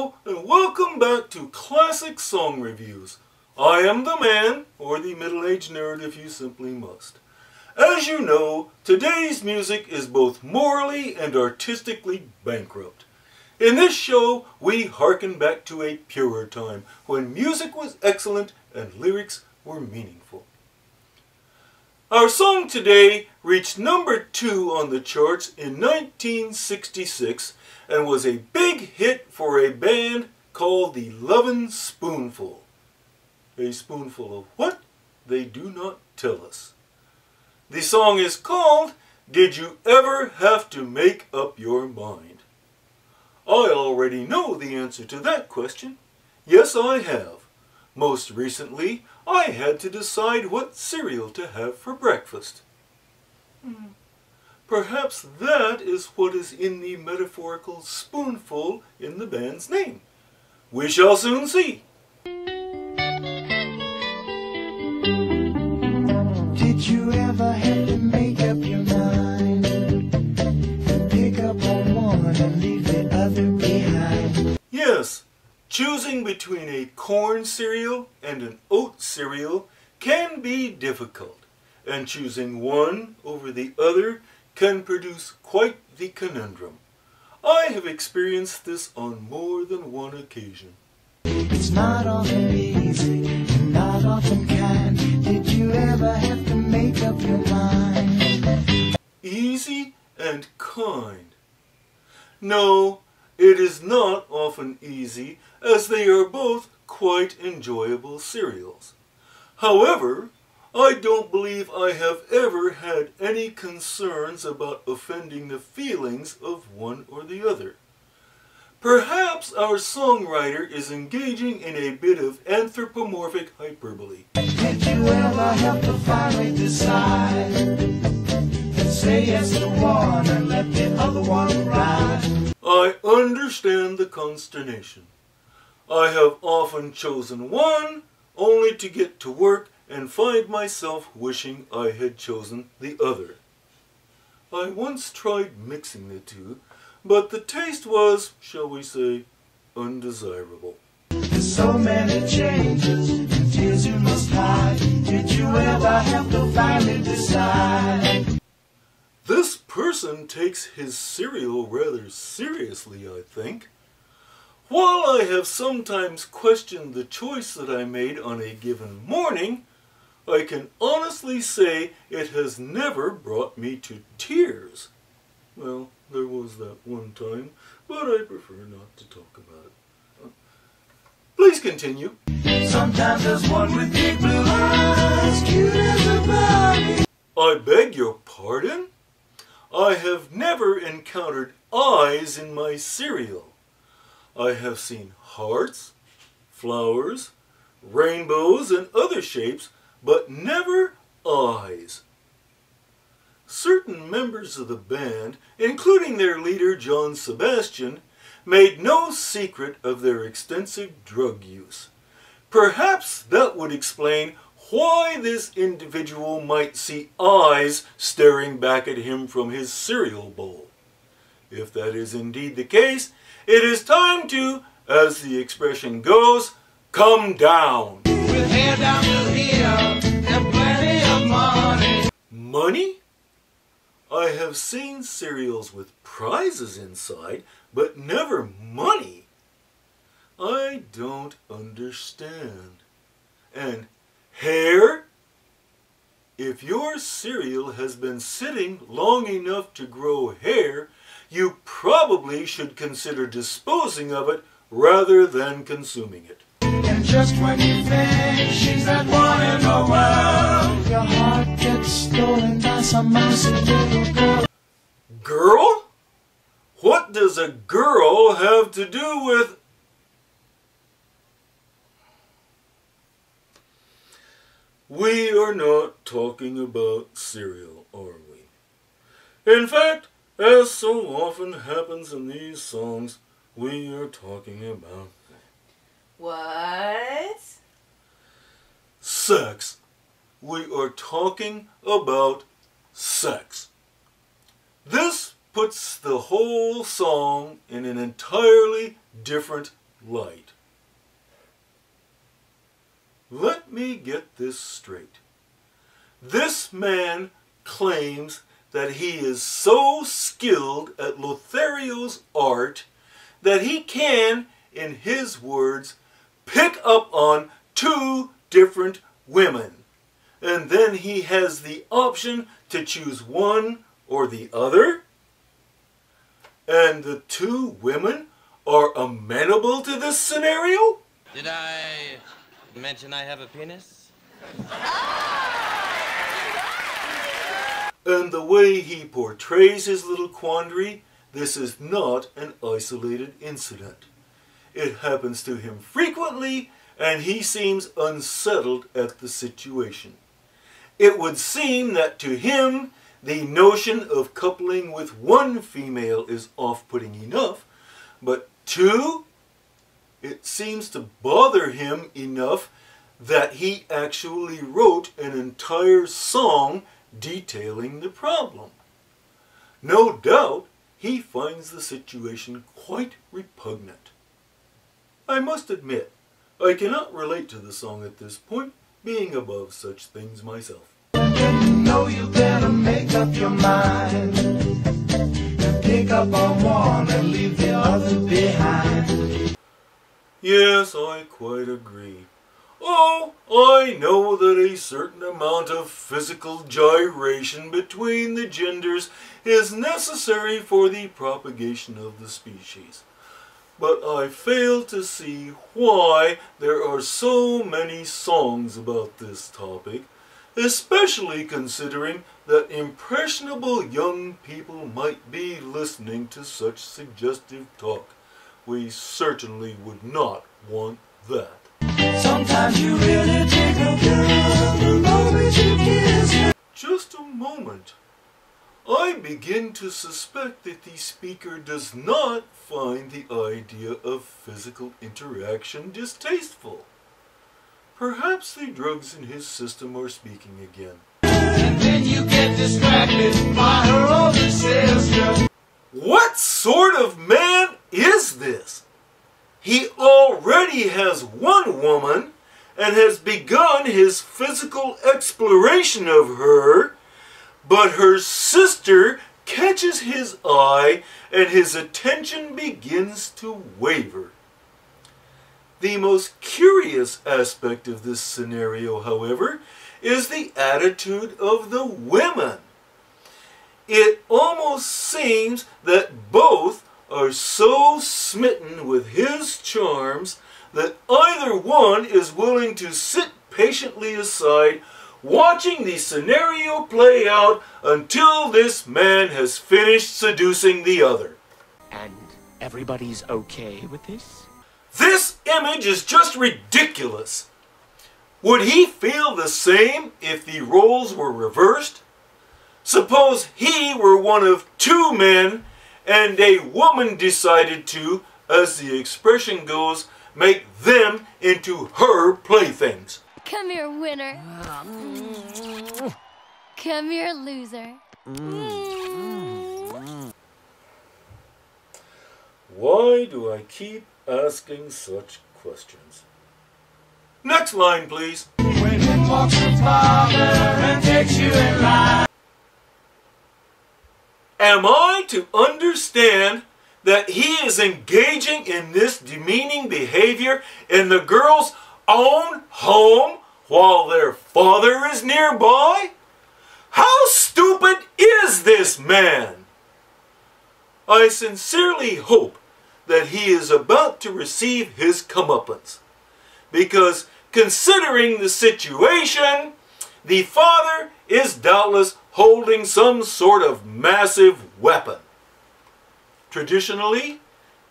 Hello and welcome back to Classic Song Reviews. I am the man, or the middle-aged nerd if you simply must. As you know, today's music is both morally and artistically bankrupt. In this show, we hearken back to a purer time when music was excellent and lyrics were meaningful. Our song today reached number 2 on the charts in 1966 and was a big hit for a band called the Spoonful. A spoonful of what? They do not tell us. The song is called Did You Ever Have to Make Up Your Mind? I already know the answer to that question. Yes, I have. Most recently, I had to decide what cereal to have for breakfast. Perhaps that is what is in the metaphorical spoonful in the band's name. We shall soon see. Did you ever have to make up your mind and pick up on one and leave the other behind? Yes, choosing between a corn cereal and an oat cereal can be difficult, and choosing one over the other can produce quite the conundrum. I have experienced this on more than one occasion. It's not often easy, not often kind. Did you ever have to make up your mind? Easy and kind. No, it is not often easy, as they are both quite enjoyable cereals. However, I don't believe I have ever had any concerns about offending the feelings of one or the other. Perhaps our songwriter is engaging in a bit of anthropomorphic hyperbole. Did you ever have to finally decide and say yes to one and let the other one ride? I understand the consternation. I have often chosen one only to get to work and find myself wishing I had chosen the other. I once tried mixing the two, but the taste was, shall we say, undesirable. There's so many changes and tears you must hide. Did you ever have to finally decide? This person takes his cereal rather seriously, I think. While I have sometimes questioned the choice that I made on a given morning, I can honestly say it has never brought me to tears. Well, there was that one time, but I prefer not to talk about it. Please continue. Sometimes there's one with big blue eyes, cute as a Barbie. I beg your pardon? I have never encountered eyes in my cereal. I have seen hearts, flowers, rainbows, and other shapes, but never eyes. Certain members of the band, including their leader John Sebastian, made no secret of their extensive drug use. Perhaps that would explain why this individual might see eyes staring back at him from his cereal bowl. If that is indeed the case, it is time to, as the expression goes, come down. With hair down to here and plenty of money. Money? I have seen cereals with prizes inside, but never money. I don't understand. And hair? If your cereal has been sitting long enough to grow hair, you probably should consider disposing of it rather than consuming it. And just when you think she's that one in the world, your heart gets stolen by some mousy little girl. Girl? What does a girl have to do with... We are not talking about cereal, are we? In fact, as so often happens in these songs, we are talking about... What? Sex. We are talking about sex. This puts the whole song in an entirely different light. Let me get this straight. This man claims that he is so skilled at Lothario's art that he can, in his words, pick up on 2 different women. And then he has the option to choose one or the other. And the 2 women are amenable to this scenario? Did I mention I have a penis? And the way he portrays his little quandary, this is not an isolated incident. It happens to him frequently, and he seems unsettled at the situation. It would seem that to him, the notion of coupling with 1 female is off-putting enough, but 2? It seems to bother him enough that he actually wrote an entire song detailing the problem. No doubt he finds the situation quite repugnant. I must admit, I cannot relate to the song at this point, being above such things myself. You know you better make up your mind and pick up on one and leave the other behind. Yes, I quite agree. Oh, I know that a certain amount of physical gyration between the genders is necessary for the propagation of the species. But I fail to see why there are so many songs about this topic, especially considering that impressionable young people might be listening to such suggestive talk. We certainly would not want that. Sometimes you really take a girl the moment you kiss her. Just a moment. I begin to suspect that the speaker does not find the idea of physical interaction distasteful. Perhaps the drugs in his system are speaking again. And then you get distracted by her older sister. What sort of man is this? He already has 1 woman and has begun his physical exploration of her, but her sister catches his eye and his attention begins to waver. The most curious aspect of this scenario, however, is the attitude of the women. It almost seems that both are so smitten with his charms that either one is willing to sit patiently aside, watching the scenario play out until this man has finished seducing the other. And everybody's okay with this? This image is just ridiculous. Would he feel the same if the roles were reversed? Suppose he were one of 2 men and a woman decided to, as the expression goes, make them into her playthings. Come here, winner. Come here, loser. Why do I keep asking such questions? Next line, please. When he walks the parlor and takes you in line. Am I to understand that he is engaging in this demeaning behavior in the girl's own home while their father is nearby? How stupid is this man? I sincerely hope that he is about to receive his comeuppance, because considering the situation, the father is doubtless holding some sort of massive weapon. Traditionally,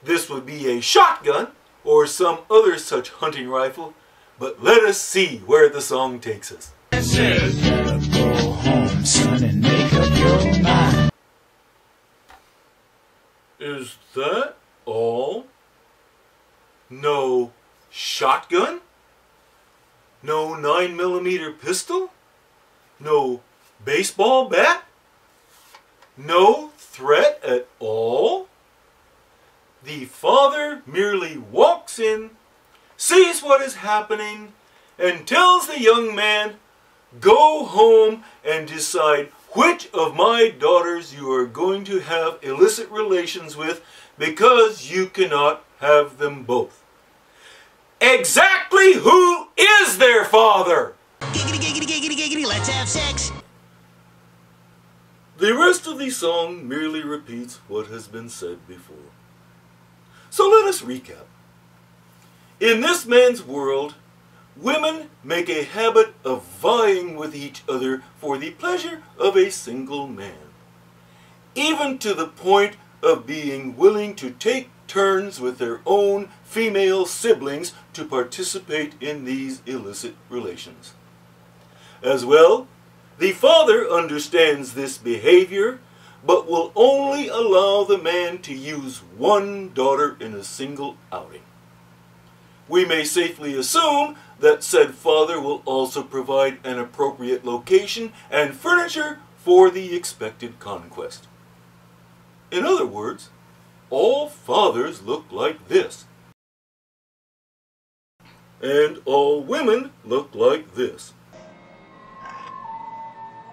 this would be a shotgun or some other such hunting rifle, but let us see where the song takes us. Says, go home, son, and make up your mind. Is that all? No shotgun? No 9mm pistol? No baseball bat? No threat at all? The father merely walks walks in, sees what is happening, and tells the young man, "Go home and decide which of my daughters you are going to have illicit relations with, because you cannot have them both." Exactly who is their father? Giggity, giggity, giggity, giggity, let's have sex. The rest of the song merely repeats what has been said before. So let us recap. In this man's world, women make a habit of vying with each other for the pleasure of a single man, even to the point of being willing to take turns with their own female siblings to participate in these illicit relations. As well, the father understands this behavior, but will only allow the man to use one daughter in a single outing. We may safely assume that said father will also provide an appropriate location and furniture for the expected conquest. In other words, all fathers look like this. And all women look like this.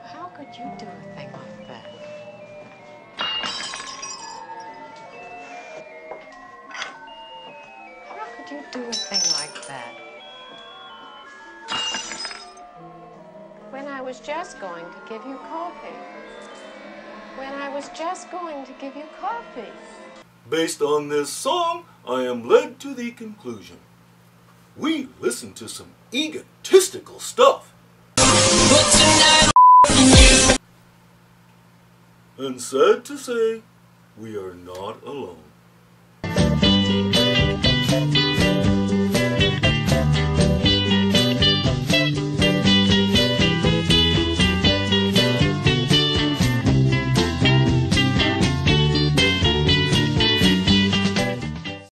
How could you do a thing like that? How could you do a thing like that? When I was just going to give you coffee. When I was just going to give you coffee. Based on this song, I am led to the conclusion. We listen to some egotistical stuff. And sad to say, we are not alone.